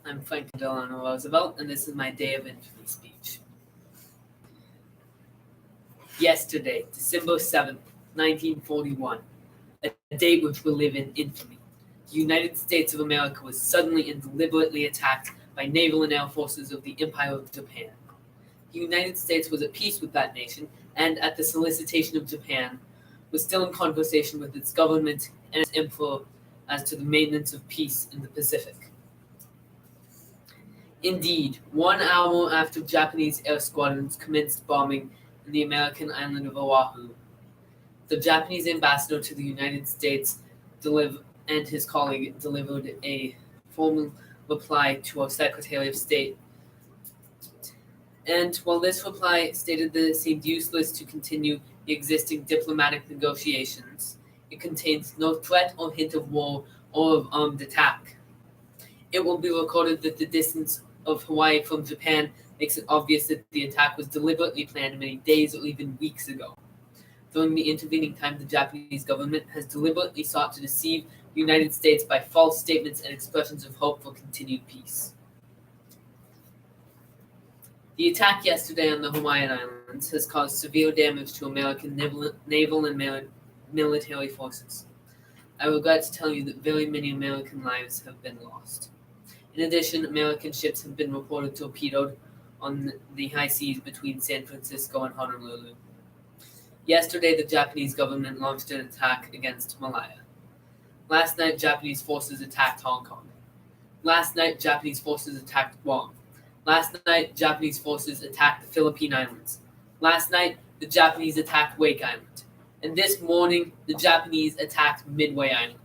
I'm Franklin Delano Roosevelt, and this is my Day of Infamy speech. Yesterday, December 7th, 1941, a date which will live in infamy, the United States of America was suddenly and deliberately attacked by naval and air forces of the Empire of Japan. The United States was at peace with that nation, and at the solicitation of Japan, was still in conversation with its government and its emperor as to the maintenance of peace in the Pacific. Indeed, 1 hour after Japanese air squadrons commenced bombing in the American island of Oahu, the Japanese ambassador to the United States and his colleague delivered a formal reply to our Secretary of State. And while this reply stated that it seemed useless to continue the existing diplomatic negotiations, it contains no threat or hint of war or of armed attack. It will be recorded that the distance of Hawaii from Japan makes it obvious that the attack was deliberately planned many days or even weeks ago. During the intervening time, the Japanese government has deliberately sought to deceive the United States by false statements and expressions of hope for continued peace. The attack yesterday on the Hawaiian Islands has caused severe damage to American naval and military forces. I regret to tell you that very many American lives have been lost. In addition, American ships have been reported torpedoed on the high seas between San Francisco and Honolulu. Yesterday, the Japanese government launched an attack against Malaya. Last night, Japanese forces attacked Hong Kong. Last night, Japanese forces attacked Guam. Last night, Japanese forces attacked the Philippine Islands. Last night, the Japanese attacked Wake Island. And this morning, the Japanese attacked Midway Island.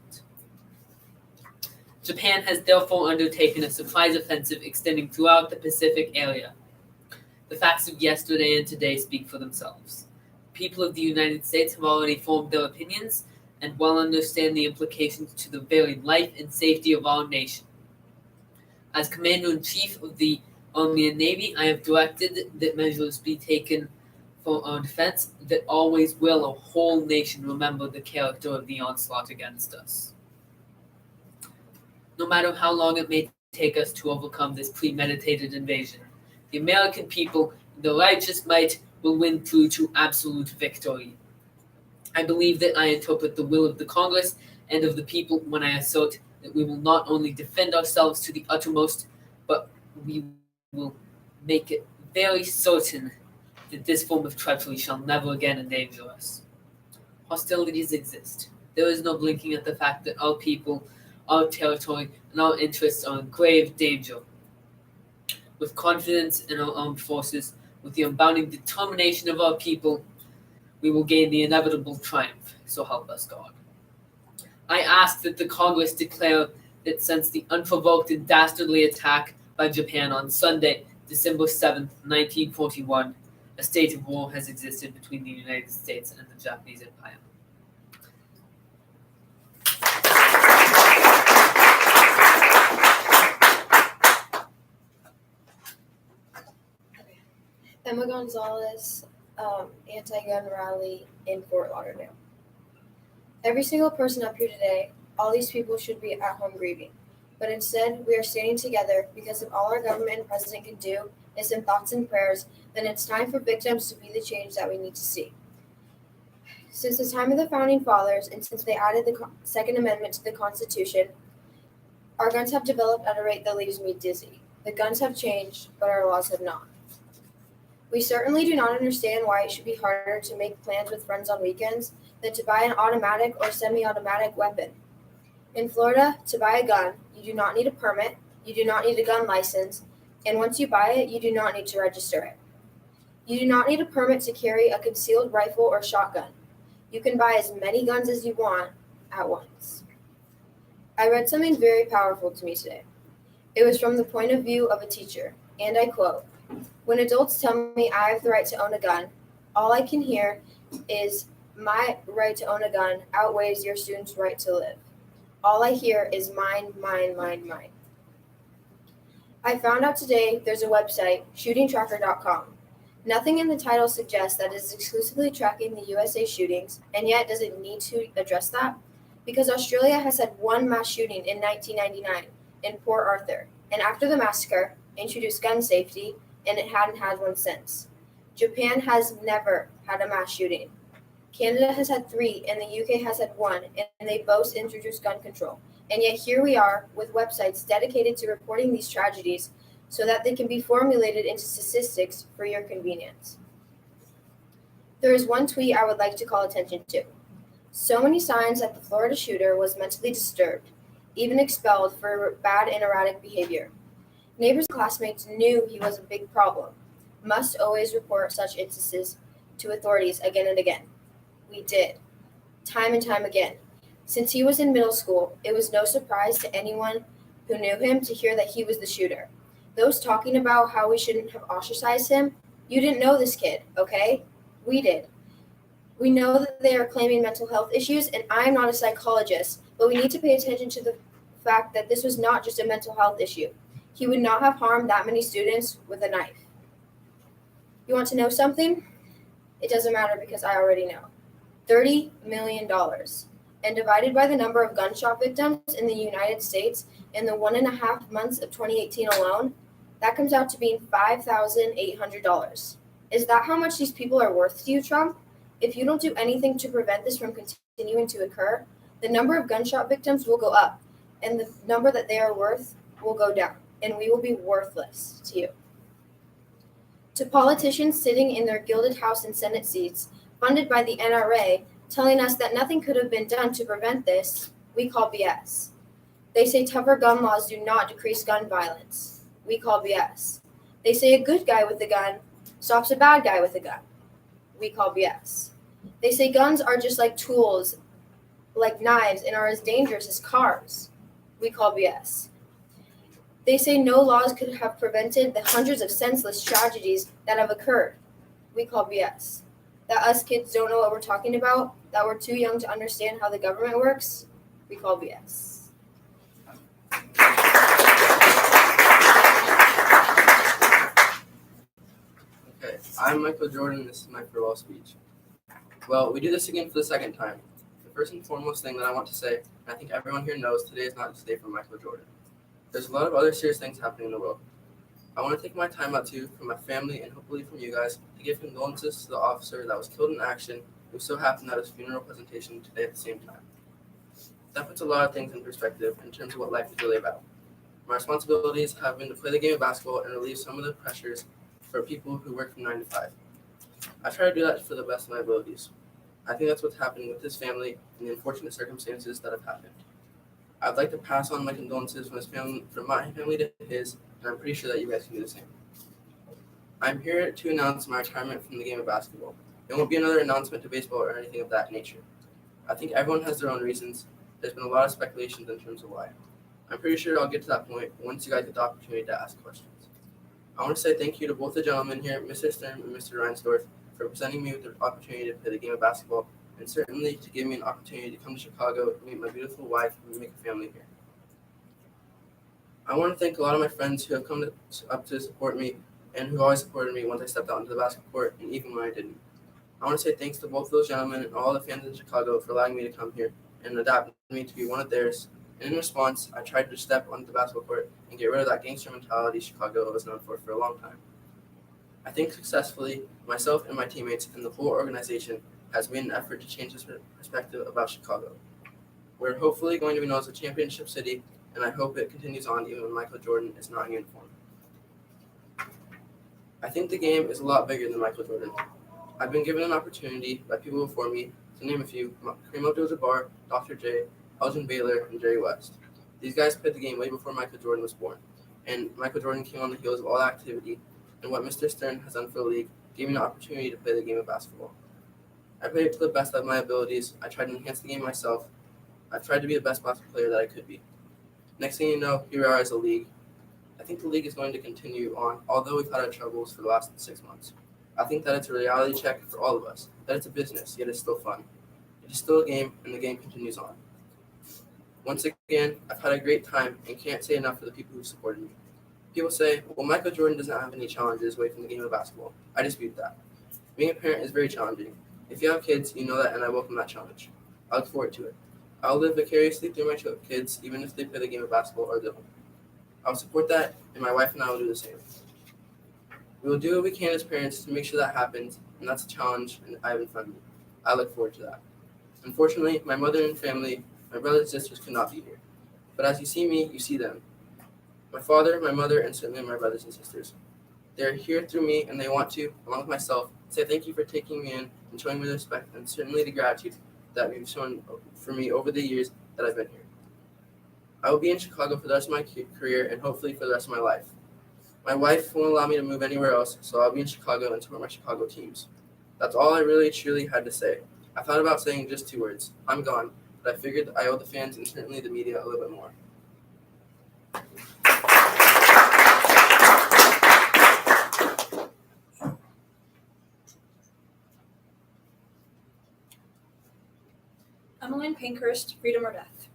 Japan has therefore undertaken a surprise offensive extending throughout the Pacific area. The facts of yesterday and today speak for themselves. The people of the United States have already formed their opinions and well understand the implications to the very life and safety of our nation. As Commander-in-Chief of the Army and Navy, I have directed that measures be taken for our defense that always will a whole nation remember the character of the onslaught against us. No matter how long it may take us to overcome this premeditated invasion, the American people, in their righteous might, will win through to absolute victory. I believe that I interpret the will of the Congress and of the people when I assert that we will not only defend ourselves to the uttermost, but we will make it very certain that this form of treachery shall never again endanger us. Hostilities exist. There is no blinking at the fact that our people, our territory, and our interests are in grave danger. With confidence in our armed forces, with the unbounding determination of our people, we will gain the inevitable triumph, so help us God. I ask that the Congress declare that since the unprovoked and dastardly attack by Japan on Sunday, December 7th, 1941, a state of war has existed between the United States and the Japanese Empire. Emma Gonzalez, anti-gun rally in Fort Lauderdale. Every single person up here today, all these people should be at home grieving. But instead, we are standing together because if all our government and president can do is send thoughts and prayers, then it's time for victims to be the change that we need to see. Since the time of the Founding Fathers, and since they added the Second Amendment to the Constitution, our guns have developed at a rate that leaves me dizzy. The guns have changed, but our laws have not. We certainly do not understand why it should be harder to make plans with friends on weekends than to buy an automatic or semi-automatic weapon. In Florida, to buy a gun, you do not need a permit, you do not need a gun license, and once you buy it, you do not need to register it. You do not need a permit to carry a concealed rifle or shotgun. You can buy as many guns as you want at once. I read something very powerful to me today. It was from the point of view of a teacher, and I quote, "When adults tell me I have the right to own a gun, all I can hear is my right to own a gun outweighs your student's right to live. All I hear is mine, mine, mine, mine." I found out today there's a website, shootingtracker.com. Nothing in the title suggests that it is exclusively tracking the USA shootings, and yet does it need to address that? Because Australia has had one mass shooting in 1999 in Port Arthur. and after the massacre, introduced gun safety, and it hadn't had one since. Japan has never had a mass shooting. Canada has had 3, and the UK has had 1, and they both introduced gun control. And yet here we are with websites dedicated to reporting these tragedies so that they can be formulated into statistics for your convenience. There is one tweet I would like to call attention to. So many signs that the Florida shooter was mentally disturbed, even expelled for bad and erratic behavior. Neighbors and classmates knew he was a big problem. Must always report such instances to authorities again and again. We did, time and time again. Since he was in middle school, it was no surprise to anyone who knew him to hear that he was the shooter. Those talking about how we shouldn't have ostracized him, you didn't know this kid, okay? We did. We know that they are claiming mental health issues, and I am not a psychologist, but we need to pay attention to the fact that this was not just a mental health issue. He would not have harmed that many students with a knife. You want to know something? It doesn't matter because I already know. $30 million. And divided by the number of gunshot victims in the United States in the 1.5 months of 2018 alone, that comes out to being $5,800. Is that how much these people are worth to you, Trump? If you don't do anything to prevent this from continuing to occur, the number of gunshot victims will go up, and the number that they are worth will go down, and we will be worthless to you. To politicians sitting in their gilded House and Senate seats, funded by the NRA, telling us that nothing could have been done to prevent this, we call BS. They say tougher gun laws do not decrease gun violence. We call BS. They say a good guy with a gun stops a bad guy with a gun. We call BS. They say guns are just like tools, like knives, and are as dangerous as cars. We call BS. They say no laws could have prevented the hundreds of senseless tragedies that have occurred. We call BS. That us kids don't know what we're talking about, that we're too young to understand how the government works, we call BS. Okay, I'm Michael Jordan, this is my farewell speech. Well, we do this again for the second time. The first and foremost thing that I want to say, and I think everyone here knows, today is not just a day for Michael Jordan. There's a lot of other serious things happening in the world. I want to take my time out too, from my family and hopefully from you guys, to give condolences to the officer that was killed in action, who so happened at his funeral presentation today at the same time. That puts a lot of things in perspective in terms of what life is really about. My responsibilities have been to play the game of basketball and relieve some of the pressures for people who work from 9 to 5. I try to do that for the best of my abilities. I think that's what's happening with this family and the unfortunate circumstances that have happened. I'd like to pass on my condolences from my family to his, and I'm pretty sure that you guys can do the same. I'm here to announce my retirement from the game of basketball. It won't be another announcement to baseball or anything of that nature. I think everyone has their own reasons. There's been a lot of speculations in terms of why. I'm pretty sure I'll get to that point once you guys get the opportunity to ask questions. I want to say thank you to both the gentlemen here, Mr. Stern and Mr. Reinsdorf, for presenting me with the opportunity to play the game of basketball, and certainly to give me an opportunity to come to Chicago, meet my beautiful wife, and make a family here. I want to thank a lot of my friends who have come up to support me and who always supported me once I stepped out into the basketball court and even when I didn't. I want to say thanks to both of those gentlemen and all the fans in Chicago for allowing me to come here and adapt me to be one of theirs. And in response, I tried to step onto the basketball court and get rid of that gangster mentality Chicago was known for a long time. I think successfully, myself and my teammates and the whole organization has made an effort to change this perspective about Chicago. We're hopefully going to be known as a championship city, and I hope it continues on even when Michael Jordan is not in uniform. I think the game is a lot bigger than Michael Jordan. I've been given an opportunity by people before me, to name a few: Kareem Abdul-Jabbar, Dr. J, Elgin Baylor, and Jerry West. These guys played the game way before Michael Jordan was born, and Michael Jordan came on the heels of all that activity, and what Mr. Stern has done for the league gave me an opportunity to play the game of basketball. I played it to the best of my abilities. I tried to enhance the game myself. I've tried to be the best basketball player that I could be. Next thing you know, here we are as a league. I think the league is going to continue on, although we've had our troubles for the last 6 months. I think that it's a reality check for all of us, that it's a business, yet it's still fun. It is still a game, and the game continues on. Once again, I've had a great time and can't say enough for the people who supported me. People say, well, Michael Jordan doesn't have any challenges away from the game of basketball. I dispute that. Being a parent is very challenging. If you have kids, you know that, and I welcome that challenge. I look forward to it. I'll live vicariously through my kids, even if they play the game of basketball or don't. I'll support that, and my wife and I will do the same. We will do what we can as parents to make sure that happens, and that's a challenge and I have in front of me. I look forward to that. Unfortunately, my mother and family, my brothers and sisters could not be here. But as you see me, you see them. My father, my mother, and certainly my brothers and sisters. They are here through me, and they want to, along with myself, say thank you for taking me in and showing me the respect and certainly the gratitude that you've shown for me over the years that I've been here. I will be in Chicago for the rest of my career and hopefully for the rest of my life. My wife won't allow me to move anywhere else, so I'll be in Chicago and support my Chicago teams. That's all I really truly had to say. I thought about saying just 2 words. I'm gone, but I figured I owe the fans and certainly the media a little bit more. Emmeline Pankhurst, Freedom or Death.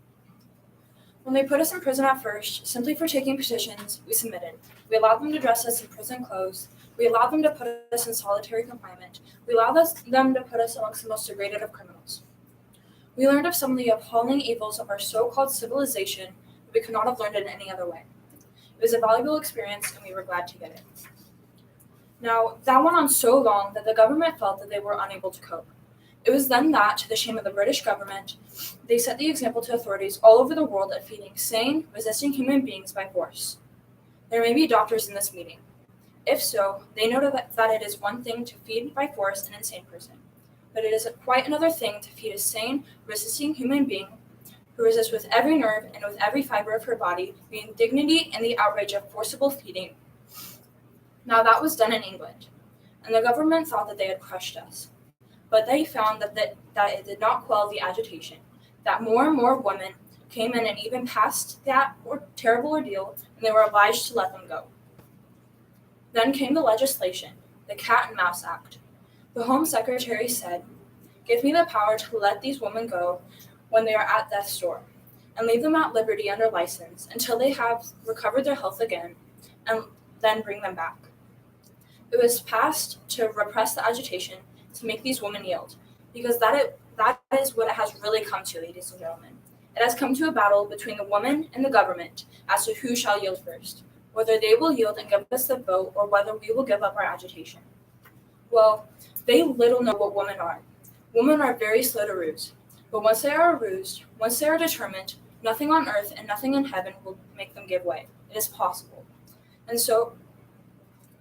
When they put us in prison at first, simply for taking petitions, we submitted. We allowed them to dress us in prison clothes. We allowed them to put us in solitary confinement. We allowed them to put us amongst the most degraded of criminals. We learned of some of the appalling evils of our so-called civilization that we could not have learned in any other way. It was a valuable experience, and we were glad to get it. Now, that went on so long that the government felt that they were unable to cope. It was then that, to the shame of the British government, they set the example to authorities all over the world of feeding sane, resisting human beings by force. There may be doctors in this meeting. If so, they know that it is one thing to feed by force an insane person, but it is quite another thing to feed a sane, resisting human being who resists with every nerve and with every fiber of her body the indignity and the outrage of forcible feeding. Now that was done in England, and the government thought that they had crushed us. But they found that it did not quell the agitation, that more and more women came in and even passed that terrible ordeal, and they were obliged to let them go. Then came the legislation, the Cat and Mouse Act. The Home Secretary said, "Give me the power to let these women go when they are at death's door, and leave them at liberty under license until they have recovered their health again, and then bring them back." It was passed to repress the agitation, to make these women yield, because that is what it has really come to, ladies and gentlemen. It has come to a battle between the woman and the government as to who shall yield first, whether they will yield and give us the vote or whether we will give up our agitation. Well, they little know what women are. Women are very slow to ruse, but once they are aroused, once they are determined, nothing on earth and nothing in heaven will make them give way. It is possible. And so,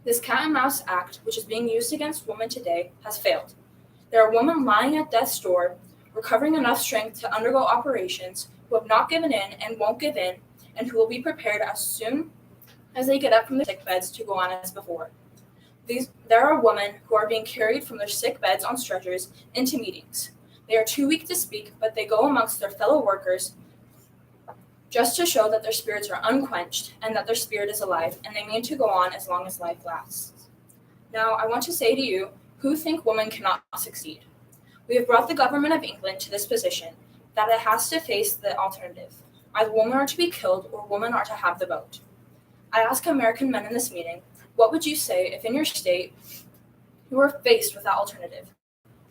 this Cat and Mouse Act, which is being used against women today, has failed. There are women lying at death's door, recovering enough strength to undergo operations, who have not given in and won't give in, and who will be prepared as soon as they get up from their sick beds to go on as before. There are women who are being carried from their sick beds on stretchers into meetings. They are too weak to speak, but they go amongst their fellow workers just to show that their spirits are unquenched and that their spirit is alive, and they mean to go on as long as life lasts. Now, I want to say to you, who think women cannot succeed? We have brought the government of England to this position, that it has to face the alternative. Either women are to be killed or women are to have the vote. I ask American men in this meeting, what would you say if in your state you were faced with that alternative?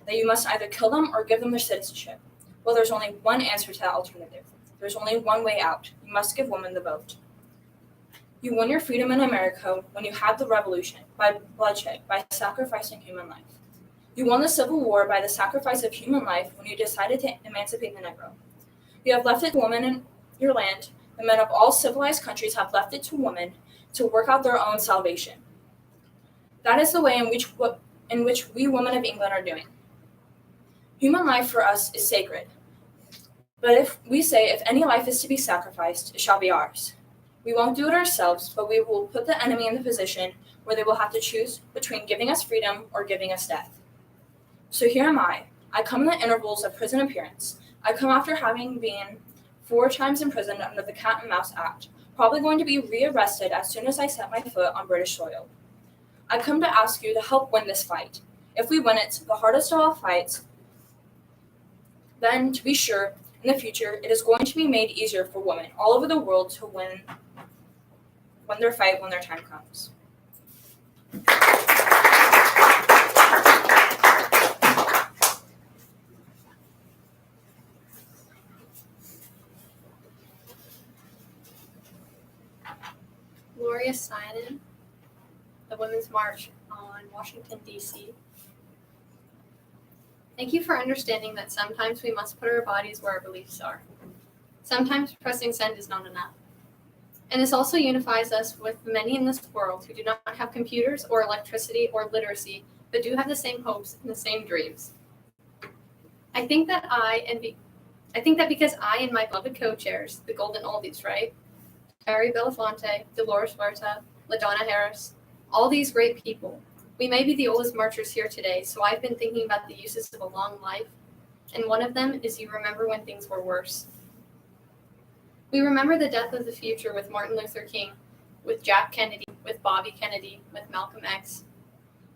That you must either kill them or give them their citizenship? Well, there's only one answer to that alternative. There's only one way out. You must give women the vote. You won your freedom in America when you had the revolution, by bloodshed, by sacrificing human life. You won the Civil War by the sacrifice of human life when you decided to emancipate the Negro. You have left it to women in your land. The men of all civilized countries have left it to women to work out their own salvation. That is the way in which we women of England are doing. Human life for us is sacred. But if we say if any life is to be sacrificed, it shall be ours. We won't do it ourselves, but we will put the enemy in the position where they will have to choose between giving us freedom or giving us death. So here am I. I come in the intervals of prison appearance. I come after having been 4 times imprisoned under the Cat and Mouse Act, probably going to be rearrested as soon as I set my foot on British soil. I come to ask you to help win this fight. If we win it, the hardest of all fights, then to be sure, in the future, it is going to be made easier for women all over the world to win their fight when their time comes. Gloria Steinem, the Women's March on Washington, D.C. Thank you for understanding that sometimes we must put our bodies where our beliefs are. Sometimes pressing send is not enough. And this also unifies us with many in this world who do not have computers or electricity or literacy, but do have the same hopes and the same dreams. I think that because I and my beloved co-chairs, the Golden Oldies, right? Terry Belafonte, Dolores Huerta, LaDonna Harris, all these great people. We may be the oldest marchers here today, so I've been thinking about the uses of a long life, and one of them is you remember when things were worse. We remember the death of the future with Martin Luther King, with Jack Kennedy, with Bobby Kennedy, with Malcolm X.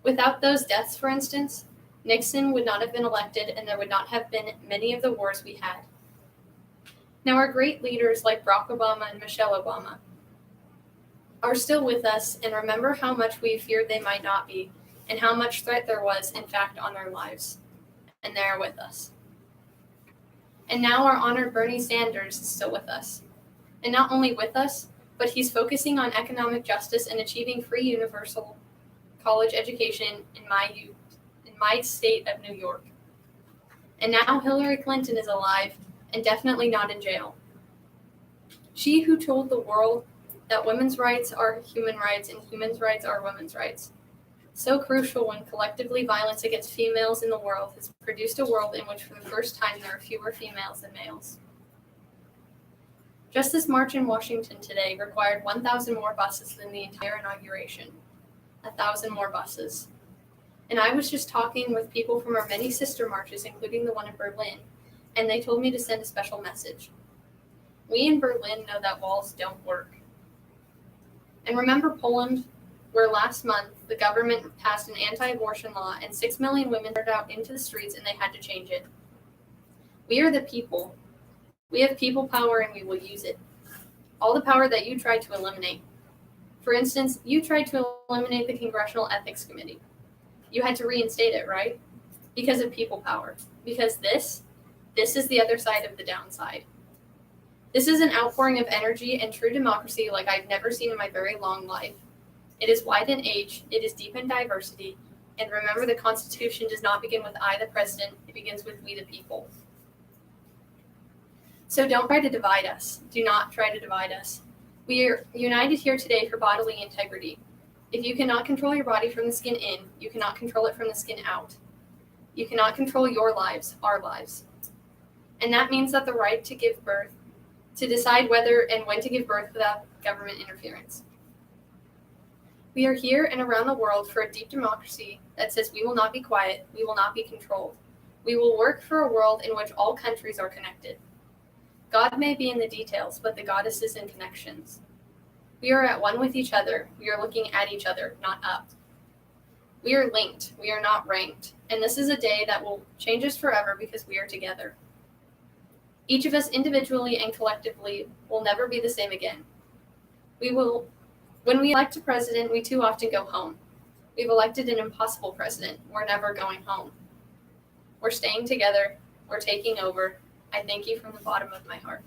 Without those deaths, for instance, Nixon would not have been elected and there would not have been many of the wars we had. Now our great leaders like Barack Obama and Michelle Obama are still with us, and remember how much we feared they might not be and how much threat there was, in fact, on their lives. And they are with us. And now our honored Bernie Sanders is still with us. And not only with us, but he's focusing on economic justice and achieving free universal college education in my state of New York. And now Hillary Clinton is alive and definitely not in jail. She who told the world that women's rights are human rights and human rights are women's rights. So crucial when collectively violence against females in the world has produced a world in which for the first time there are fewer females than males. Just this march in Washington today required 1,000 more buses than the entire inauguration. 1,000 more buses. And I was just talking with people from our many sister marches, including the one in Berlin, and they told me to send a special message. We in Berlin know that walls don't work. And remember Poland, where last month the government passed an anti-abortion law and 6 million women turned out into the streets and they had to change it. We are the people. We have people power and we will use it. All the power that you tried to eliminate. For instance, you tried to eliminate the Congressional Ethics Committee. You had to reinstate it, right? Because of people power. Because this is the other side of the downside. This is an outpouring of energy and true democracy like I've never seen in my very long life. It is wide in age, it is deep in diversity, and remember the Constitution does not begin with I, the president, it begins with we, the people. So don't try to divide us. Do not try to divide us. We are united here today for bodily integrity. If you cannot control your body from the skin in, you cannot control it from the skin out. You cannot control your lives, our lives. And that means that the right to give birth, to decide whether and when to give birth without government interference. We are here and around the world for a deep democracy that says we will not be quiet, we will not be controlled. We will work for a world in which all countries are connected. God may be in the details, but the goddess is in connections. We are at one with each other. We are looking at each other, not up. We are linked. We are not ranked. And this is a day that will change us forever because we are together. Each of us individually and collectively will never be the same again. When we elect a president, we too often go home. We've elected an impossible president. We're never going home. We're staying together. We're taking over. I thank you from the bottom of my heart.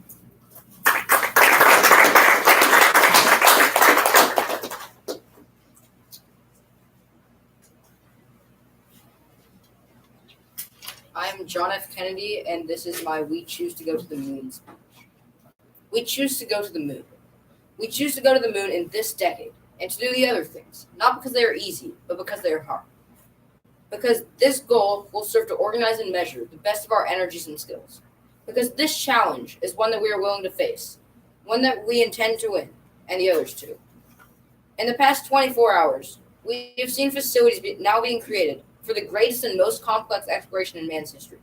I'm John F. Kennedy, and this is my We Choose to Go to the Moon speech. We choose to go to the moon. We choose to go to the moon in this decade and to do the other things, not because they are easy, but because they are hard. Because this goal will serve to organize and measure the best of our energies and skills. Because this challenge is one that we are willing to face, one that we intend to win, and the others too. In the past 24 hours, we have seen facilities now being created for the greatest and most complex exploration in man's history.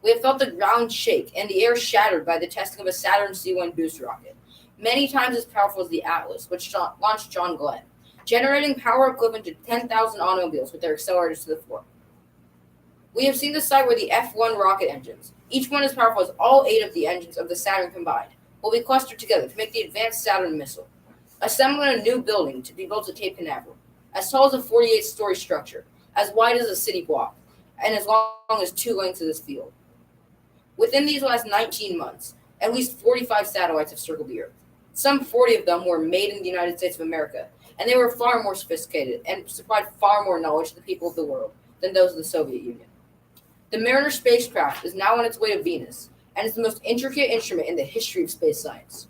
We have felt the ground shake and the air shattered by the testing of a Saturn C-1 booster rocket, many times as powerful as the Atlas, which launched John Glenn, generating power equivalent to 10,000 automobiles with their accelerators to the floor. We have seen the site where the F-1 rocket engines, each one as powerful as all 8 of the engines of the Saturn combined, will be clustered together to make the advanced Saturn missile, assembling a new building to be built at Cape Canaveral, as tall as a 48-story structure, as wide as a city block, and as long as 2 lengths of this field. Within these last 19 months, at least 45 satellites have circled the Earth. Some 40 of them were made in the United States of America, and they were far more sophisticated and supplied far more knowledge to the people of the world than those of the Soviet Union. The Mariner spacecraft is now on its way to Venus and is the most intricate instrument in the history of space science.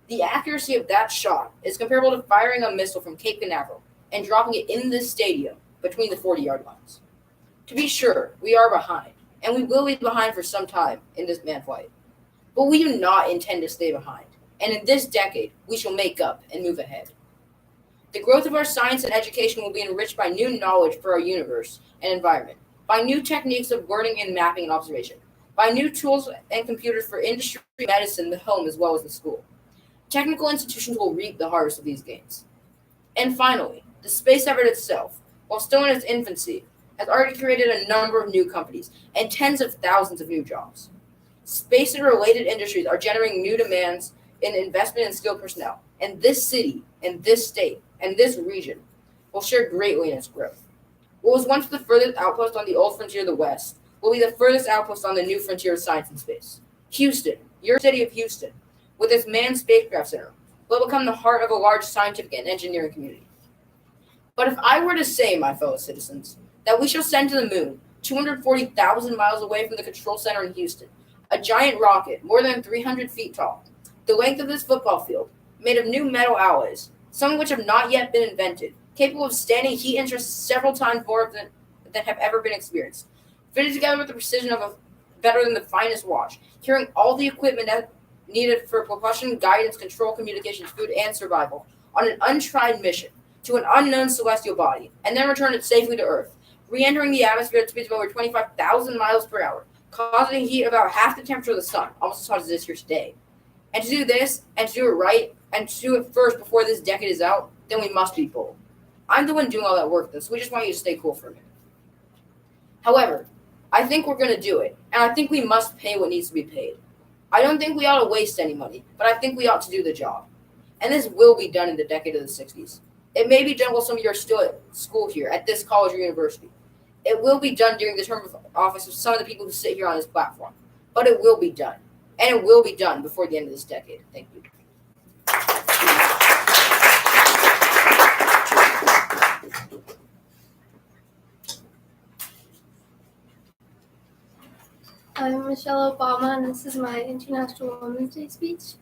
The accuracy of that shot is comparable to firing a missile from Cape Canaveral and dropping it in this stadium between the 40-yard lines. To be sure, we are behind, and we will be behind for some time in this manned flight. But we do not intend to stay behind, and in this decade, we shall make up and move ahead. The growth of our science and education will be enriched by new knowledge for our universe and environment, by new techniques of wording and mapping and observation, by new tools and computers for industry, medicine, the home, as well as the school. Technical institutions will reap the harvest of these gains. And finally, the space effort itself, while still in its infancy, has already created a number of new companies and tens of thousands of new jobs. Space and related industries are generating new demands in investment and skilled personnel, and this city, and this state, and this region will share greatly in its growth. What was once the furthest outpost on the old frontier of the West will be the furthest outpost on the new frontier of science and space. Houston, your city of Houston, with its manned spacecraft center, will become the heart of a large scientific and engineering community. But if I were to say, my fellow citizens, that we shall send to the moon, 240,000 miles away from the control center in Houston, a giant rocket more than 300 feet tall, the length of this football field, made of new metal alloys, some of which have not yet been invented, capable of standing heat and stress several times more than have ever been experienced, fitted together with the precision of a better than the finest watch, carrying all the equipment needed for propulsion, guidance, control, communications, food, and survival, on an untried mission to an unknown celestial body, and then return it safely to Earth, re-entering the atmosphere at speeds of over 25,000 miles per hour, causing heat about half the temperature of the sun, almost as hot as it is here today. And to do this, and to do it right, and to do it first before this decade is out, then we must be bold. I'm the one doing all that work, though, so we just want you to stay cool for a minute. However, I think we're going to do it, and I think we must pay what needs to be paid. I don't think we ought to waste any money, but I think we ought to do the job. And this will be done in the decade of the 60s. It may be done while some of you are still at school here, at this college or university. It will be done during the term of office of some of the people who sit here on this platform. But it will be done. And it will be done before the end of this decade. Thank you. I'm Michelle Obama, and this is my International Women's Day speech.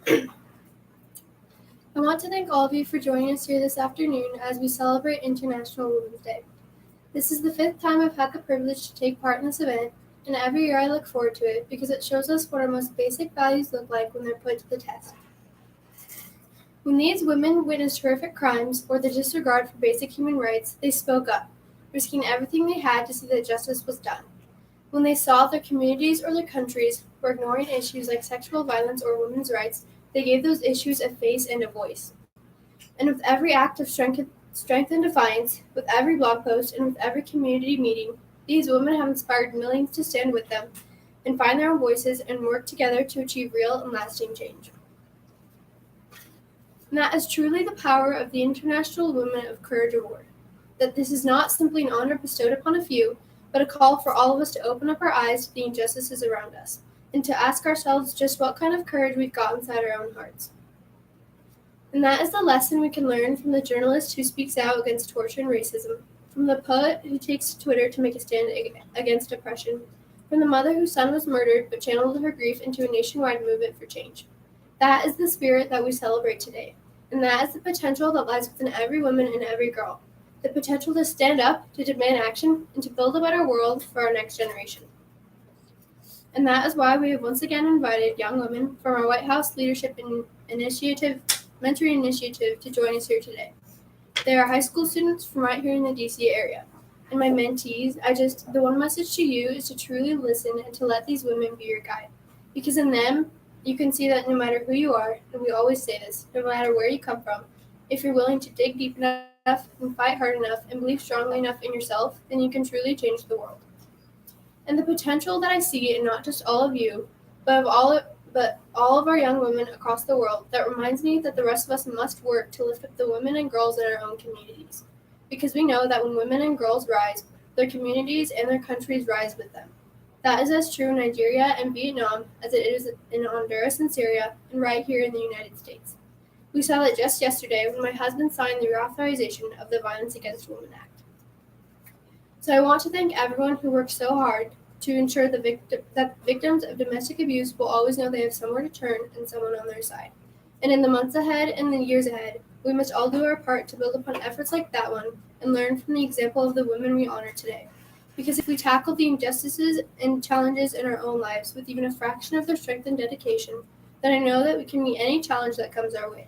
I want to thank all of you for joining us here this afternoon as we celebrate International Women's Day. This is the 5th time I've had the privilege to take part in this event, and every year I look forward to it because it shows us what our most basic values look like when they're put to the test. When these women witnessed horrific crimes or the disregard for basic human rights, they spoke up, risking everything they had to see that justice was done. When they saw their communities or their countries were ignoring issues like sexual violence or women's rights, they gave those issues a face and a voice. And with every act of strength and defiance, with every blog post, and with every community meeting, these women have inspired millions to stand with them and find their own voices and work together to achieve real and lasting change. And that is truly the power of the International Women of Courage Award, that this is not simply an honor bestowed upon a few, but a call for all of us to open up our eyes to the injustices around us, and to ask ourselves just what kind of courage we've got inside our own hearts. And that is the lesson we can learn from the journalist who speaks out against torture and racism, from the poet who takes to Twitter to make a stand against oppression, from the mother whose son was murdered but channeled her grief into a nationwide movement for change. That is the spirit that we celebrate today, and that is the potential that lies within every woman and every girl. The potential to stand up, to demand action, and to build a better world for our next generation. And that is why we have once again invited young women from our White House Leadership Mentoring Initiative to join us here today. They are high school students from right here in the DC area. And my mentees, the one message to you is to truly listen and to let these women be your guide. Because in them, you can see that no matter who you are, and we always say this, no matter where you come from, if you're willing to dig deep enough and fight hard enough and believe strongly enough in yourself, then you can truly change the world. And the potential that I see in not just all of you, but all of our young women across the world, that reminds me that the rest of us must work to lift up the women and girls in our own communities. Because we know that when women and girls rise, their communities and their countries rise with them. That is as true in Nigeria and Vietnam as it is in Honduras and Syria, and right here in the United States. We saw that just yesterday when my husband signed the reauthorization of the Violence Against Women Act. So I want to thank everyone who worked so hard to ensure that victims of domestic abuse will always know they have somewhere to turn and someone on their side. And in the months ahead and the years ahead, we must all do our part to build upon efforts like that one and learn from the example of the women we honor today. Because if we tackle the injustices and challenges in our own lives with even a fraction of their strength and dedication, then I know that we can meet any challenge that comes our way.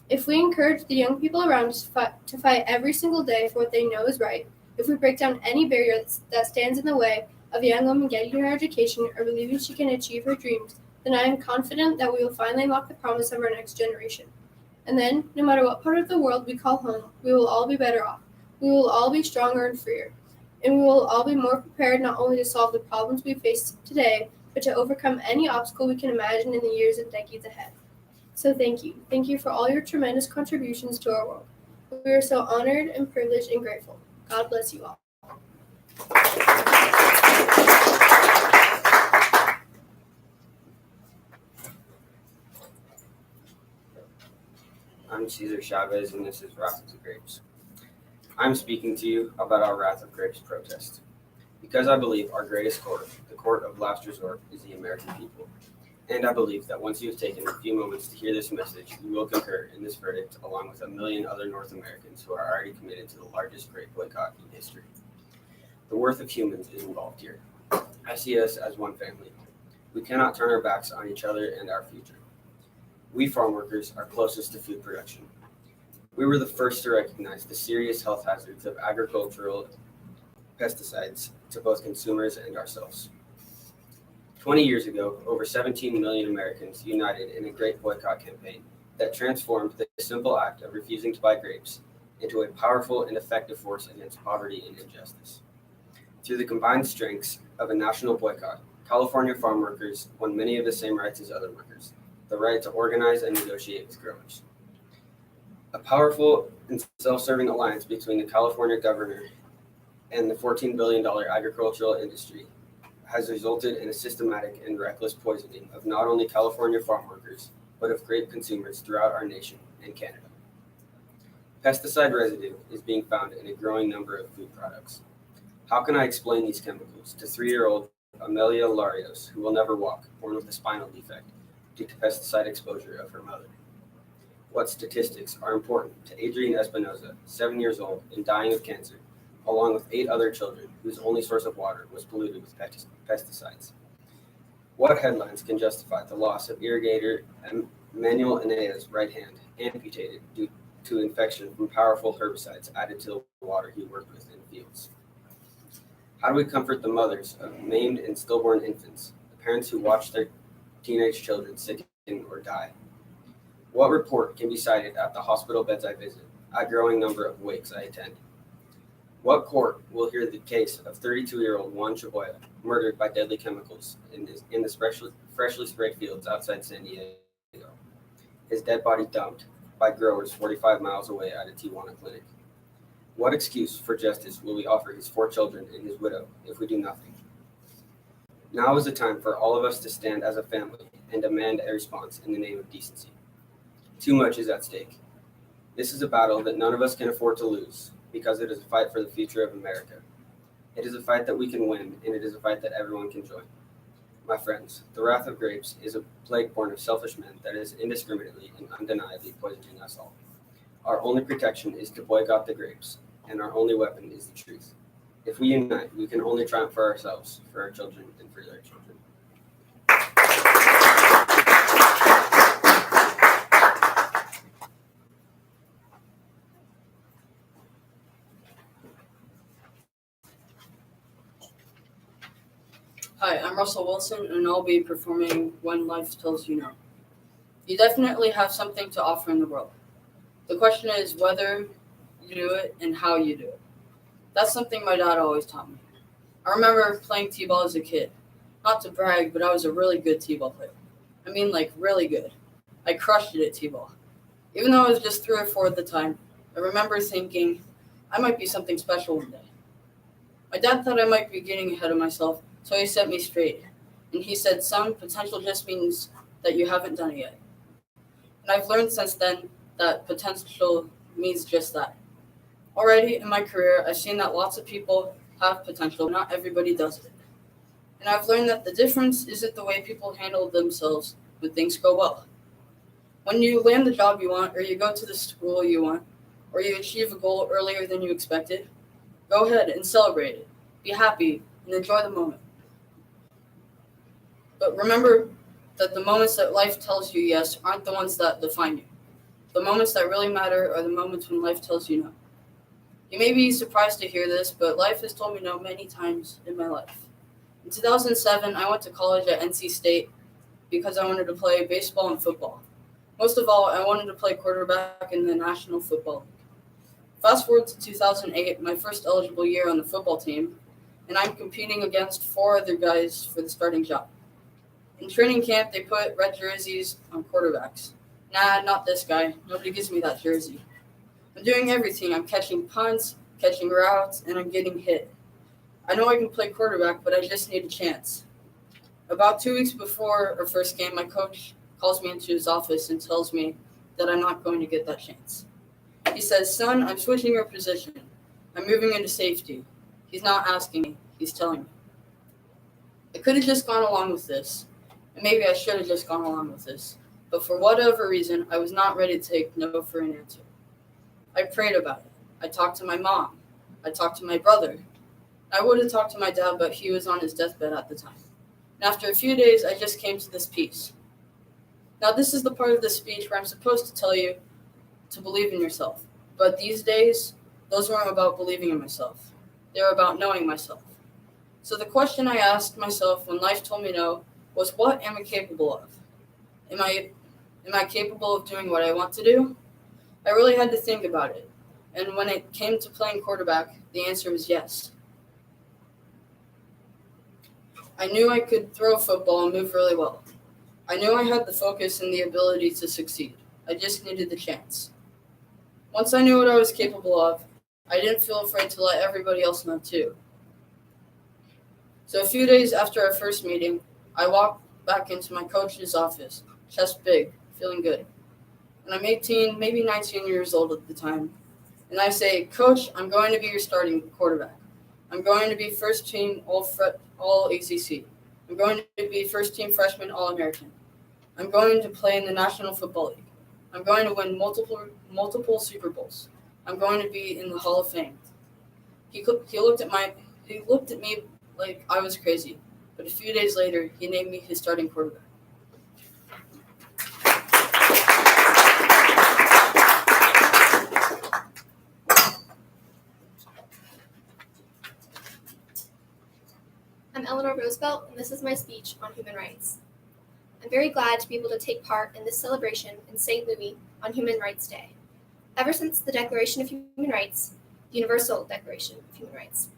If we encourage the young people around us to fight every single day for what they know is right, if we break down any barrier that stands in the way of a young woman getting her education or believing she can achieve her dreams, then I am confident that we will finally unlock the promise of our next generation. And then, no matter what part of the world we call home, we will all be better off. We will all be stronger and freer. And we will all be more prepared not only to solve the problems we face today, but to overcome any obstacle we can imagine in the years and decades ahead. So thank you. Thank you for all your tremendous contributions to our world. We are so honored and privileged and grateful. God bless you all. I'm Cesar Chavez, and this is Wrath of the Grapes. I'm speaking to you about our Wrath of Grapes protest, because I believe our greatest court, the court of last resort, is the American people. And I believe that once you have taken a few moments to hear this message, you will concur in this verdict along with a million other North Americans who are already committed to the largest grape boycott in history. The worth of humans is involved here. I see us as one family. We cannot turn our backs on each other and our future. We farm workers are closest to food production. We were the first to recognize the serious health hazards of agricultural pesticides to both consumers and ourselves. 20 years ago, over 17 million Americans united in a grape boycott campaign that transformed the simple act of refusing to buy grapes into a powerful and effective force against poverty and injustice. Through the combined strengths of a national boycott, California farm workers won many of the same rights as other workers, the right to organize and negotiate with growers. A powerful and self-serving alliance between the California governor and the $14 billion agricultural industry has resulted in a systematic and reckless poisoning of not only California farm workers, but of grape consumers throughout our nation and Canada. Pesticide residue is being found in a growing number of food products. How can I explain these chemicals to 3-year-old Amelia Larios, who will never walk, born with a spinal defect, due to pesticide exposure of her mother? What statistics are important to Adrienne Espinoza, 7 years old and dying of cancer, along with 8 other children whose only source of water was polluted with pesticides? What headlines can justify the loss of irrigator Manuel Enea's right hand, amputated due to infection from powerful herbicides added to the water he worked with in fields? How do we comfort the mothers of maimed and stillborn infants, the parents who watch their teenage children sicken or die? What report can be cited at the hospital beds I visit, a growing number of wakes I attend? What court will hear the case of 32-year-old Juan Chaboya, murdered by deadly chemicals in the freshly sprayed fields outside San Diego? His dead body dumped by growers 45 miles away at a Tijuana clinic. What excuse for justice will we offer his 4 children and his widow if we do nothing? Now is the time for all of us to stand as a family and demand a response in the name of decency. Too much is at stake. This is a battle that none of us can afford to lose, because it is a fight for the future of America. It is a fight that we can win, and it is a fight that everyone can join. My friends, the wrath of grapes is a plague born of selfish men that is indiscriminately and undeniably poisoning us all. Our only protection is to boycott the grapes, and our only weapon is the truth. If we unite, we can only triumph for ourselves, for our children, and for their children. Hi, I'm Russell Wilson, and I'll be performing When Life Tells You No. You definitely have something to offer in the world. The question is whether you do it and how you do it. That's something my dad always taught me. I remember playing t-ball as a kid. Not to brag, but I was a really good t-ball player. I mean, like, really good. I crushed it at t-ball. Even though I was just 3 or 4 at the time, I remember thinking I might be something special one day. My dad thought I might be getting ahead of myself, So he set me straight. And he said, son, potential just means that you haven't done it yet. And I've learned since then that potential means just that. Already in my career, I've seen that lots of people have potential, but not everybody does it. And I've learned that the difference isn't the way people handle themselves when things go well. When you land the job you want, or you go to the school you want, or you achieve a goal earlier than you expected, go ahead and celebrate it. Be happy and enjoy the moment. But remember that the moments that life tells you yes aren't the ones that define you. The moments that really matter are the moments when life tells you no. You may be surprised to hear this, but life has told me no many times in my life. In 2007, I went to college at NC State because I wanted to play baseball and football. Most of all, I wanted to play quarterback in the National Football League. Fast forward to 2008, my first eligible year on the football team, and I'm competing against 4 other guys for the starting job. In training camp, they put red jerseys on quarterbacks. Nah, not this guy. Nobody gives me that jersey. I'm doing everything. I'm catching punts, catching routes, and I'm getting hit. I know I can play quarterback, but I just need a chance. About 2 weeks before our first game, my coach calls me into his office and tells me that I'm not going to get that chance. He says, son, I'm switching your position. I'm moving into safety. He's not asking me. He's telling me. I could have just gone along with this, and maybe I should have just gone along with this, but for whatever reason, I was not ready to take no for an answer. I prayed about it. I talked to my mom. I talked to my brother. I would have talked to my dad, but he was on his deathbed at the time. And after a few days, I just came to this peace. Now, this is the part of the speech where I'm supposed to tell you to believe in yourself. But these days, those weren't about believing in myself. They were about knowing myself. So the question I asked myself when life told me no was, what am I capable of? Am I capable of doing what I want to do? I really had to think about it. And when it came to playing quarterback, the answer was yes. I knew I could throw a football and move really well. I knew I had the focus and the ability to succeed. I just needed the chance. Once I knew what I was capable of, I didn't feel afraid to let everybody else know too. So a few days after our first meeting, I walked back into my coach's office, chest big, feeling good. And I'm 18, maybe 19 years old at the time. And I say, Coach, I'm going to be your starting quarterback. I'm going to be first team all ACC. I'm going to be first team freshman All-American. I'm going to play in the National Football League. I'm going to win multiple Super Bowls. I'm going to be in the Hall of Fame. He looked at me like I was crazy. But a few days later, he named me his starting quarterback. I'm Eleanor Roosevelt, and this is my speech on human rights. I'm very glad to be able to take part in this celebration in St. Louis on Human Rights Day. Ever since the Declaration of Human Rights, the Universal Declaration of Human Rights,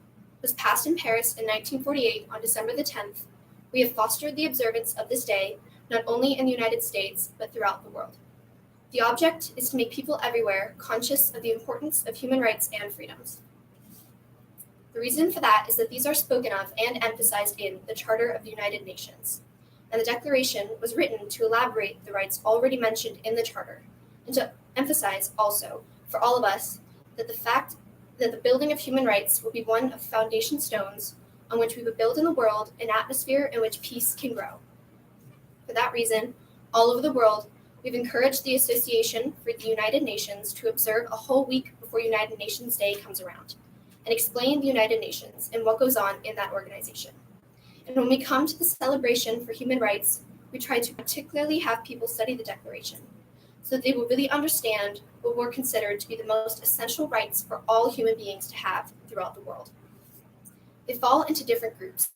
was passed in Paris in 1948 on December the 10th, we have fostered the observance of this day not only in the United States, but throughout the world. The object is to make people everywhere conscious of the importance of human rights and freedoms. The reason for that is that these are spoken of and emphasized in the Charter of the United Nations, and the Declaration was written to elaborate the rights already mentioned in the Charter, and to emphasize also, for all of us, that the fact that the building of human rights will be one of the foundation stones on which we would build in the world an atmosphere in which peace can grow. For that reason, all over the world, we've encouraged the Association for the United Nations to observe a whole week before United Nations Day comes around, and explain the United Nations and what goes on in that organization. And when we come to the celebration for human rights, we try to particularly have people study the Declaration, so that they will really understand what were considered to be the most essential rights for all human beings to have throughout the world. They fall into different groups.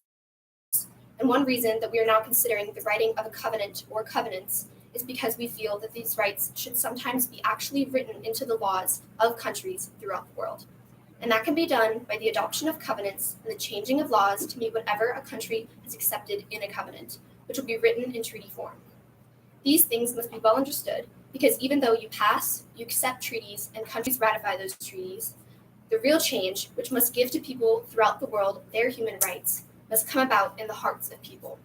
And one reason that we are now considering the writing of a covenant or covenants is because we feel that these rights should sometimes be actually written into the laws of countries throughout the world. And that can be done by the adoption of covenants and the changing of laws to meet whatever a country has accepted in a covenant, which will be written in treaty form. These things must be well understood, because even though you accept treaties, and countries ratify those treaties, the real change, which must give to people throughout the world their human rights, must come about in the hearts of people.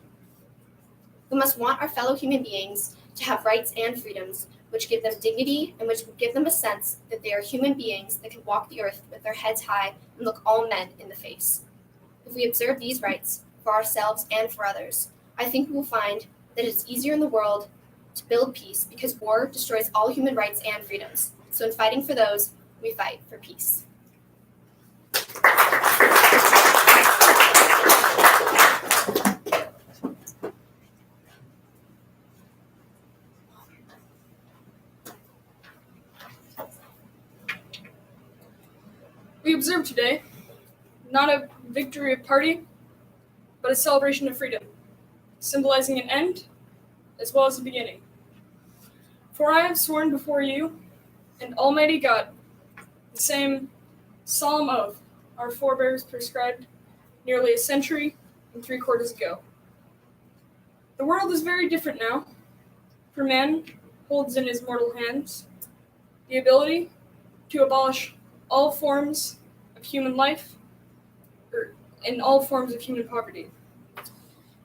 We must want our fellow human beings to have rights and freedoms which give them dignity and which give them a sense that they are human beings that can walk the earth with their heads high and look all men in the face. If we observe these rights for ourselves and for others, I think we will find that it's easier in the world to build peace because war destroys all human rights and freedoms. So in fighting for those, we fight for peace. We observe today not a victory of party, but a celebration of freedom, symbolizing an end as well as a beginning. For I have sworn before you and Almighty God the same solemn oath our forebears prescribed nearly a century and 3/4 ago. The world is very different now, for man holds in his mortal hands the ability to abolish all forms of human life and all forms of human poverty.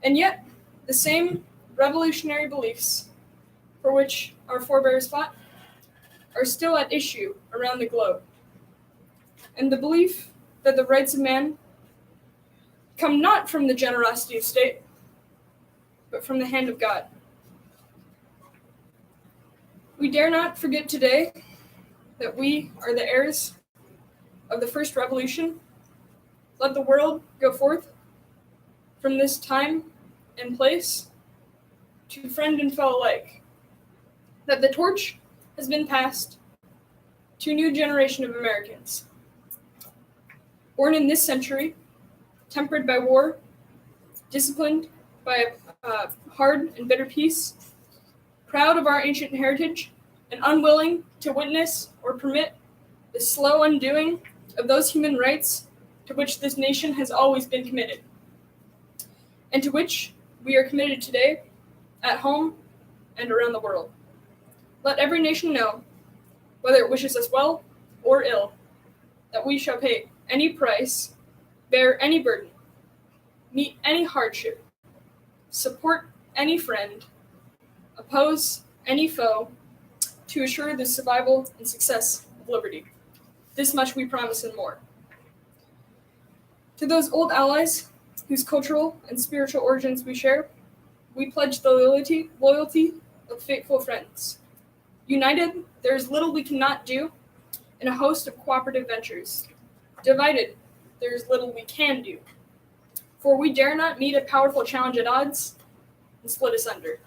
And yet, the same revolutionary beliefs for which our forebears fought are still at issue around the globe. And the belief that the rights of man come not from the generosity of state, but from the hand of God. We dare not forget today that we are the heirs of the first revolution. Let the world go forth from this time and place to friend and foe alike. That the torch has been passed to a new generation of Americans. Born in this century, tempered by war, disciplined by a hard and bitter peace, proud of our ancient heritage, and unwilling to witness or permit the slow undoing of those human rights to which this nation has always been committed, and to which we are committed today at home and around the world. Let every nation know, whether it wishes us well or ill, that we shall pay any price, bear any burden, meet any hardship, support any friend, oppose any foe, to assure the survival and success of liberty. This much we promise and more. To those old allies whose cultural and spiritual origins we share, we pledge the loyalty of faithful friends. United, there is little we cannot do in a host of cooperative ventures. Divided, there is little we can do. For we dare not meet a powerful challenge at odds and split asunder.